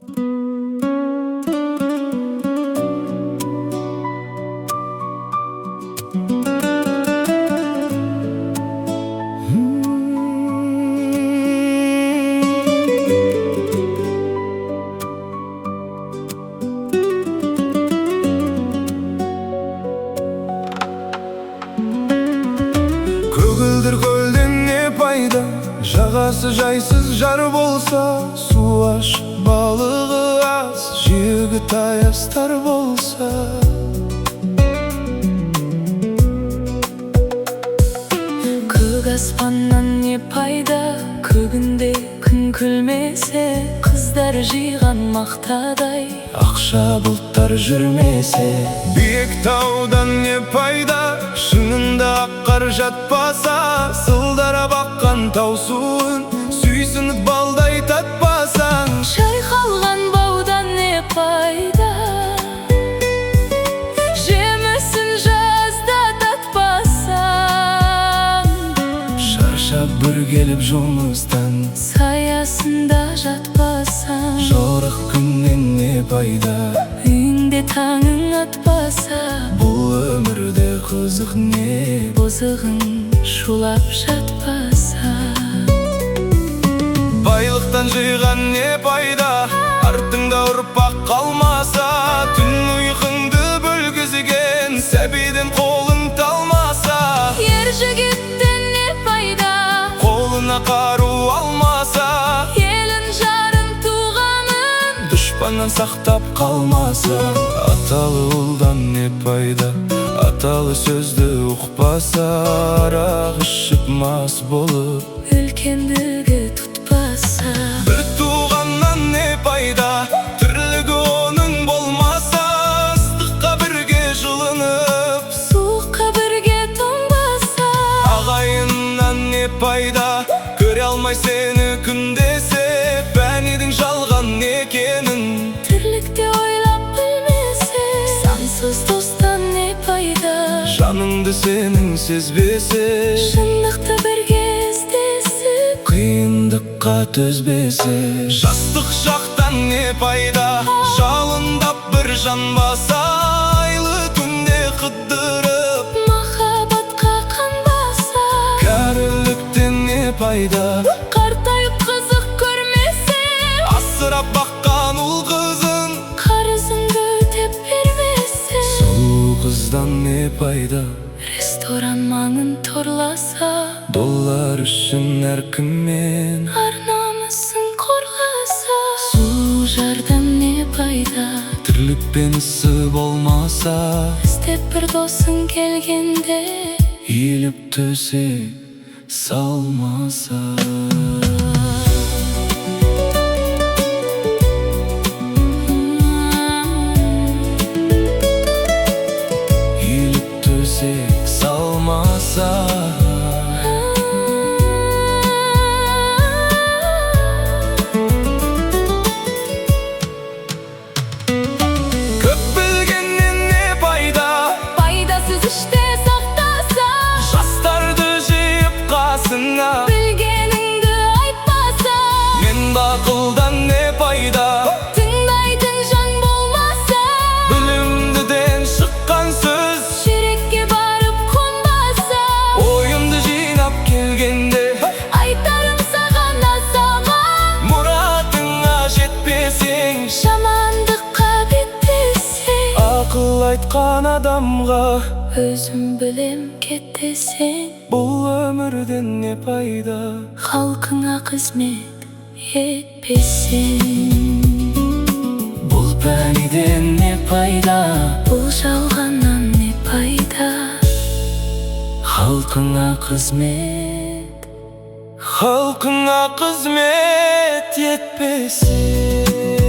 Көгілдір көлден не пайда, жағасы жайсыз жар болса, су ашық балығы аз, жігіт аястар болса. Көк аспаннан не пайда, көгінде күн күлмесе, қыздар жиған мақтадай, Ақша бұлттар жүрмесе. Биік таудан не пайда, шыңында ақ қар жатпаса, сылдара баққан тау суын сүйсініп балдай татпасаң. шайқалған баудан не пайда, жемісін жазда татпасаң. Шаршап бір келіп жұмыстан, саясында жатпасаң. жорық күннен не пайда, үйіңде таңың атпаса. бұл өмірде қызық не, бозығың шулап жатпаса. байлықтан жиған не пайда, артыңда ұрпақ қалмаса. Түн ұйқыңды бөлгізген сәбидің қолың талмаса. ер жігіттен не пайда, Қолына қару алмаса, елін жарын туғанын. дұшпаннан сақтап қалмаса. Аталы ұлдан не пайда, аталы сөзді ұқпаса. Арақ ішіп мас болып, үлкендігі тұтпаса. бір туғаннан не пайда, тірлігі оның болмаса. Ыстыққа бірге жылынып, суыққа бірге тоңбаса. ағайыннан не пайда, көре алмай сені күндесе. Пәнидің жалған екенін тірлікте ойлап білмесе. сансыз достан не пайда, жаныңды сенің сезбесе. шындықты бірге іздесіп, қиындыққа төзбесе. Жастық шақтан не пайда, жалындап бір жанбаса. Айлы түнде қыдырып, махаббатқа қанбаса. кәріліктен не пайда, қартайып қызық көрмесе. асырап баққан ұл қызын қарызыңды өтеп бермесе. сұлу қыздан не пайда, ресторан маңын торласа. доллар үшін әркіммен ар намысын қорласа. сұлу жардан не пайда, тірлікпен ісі болмаса. іздеп бір досың келгенде, иіліп төсек салмаса. Иіліп төсек салмаса. Көп білгеннен не пайда, пайдасыз іште сақтаса. жастарды жиып қасыңа, білгеніңді айтпаса. мен бақылдан не пайда, тыңдайтын жан болмаса. білімдіден шыққан сөз жүрекке барып қонбаса. ойымды жинап келгенде, айтарым саған азамат, мұратыңа жетпесең. жамандыққа беттесең. Ақыл айтқан адамға, өзім білем кеттесең. бұл өмірден не пайда, халқыңа қызмет етпесең. бұл пәниден не пайда, бұл жалғаннан не пайда, халқыңа қызмет етпесең.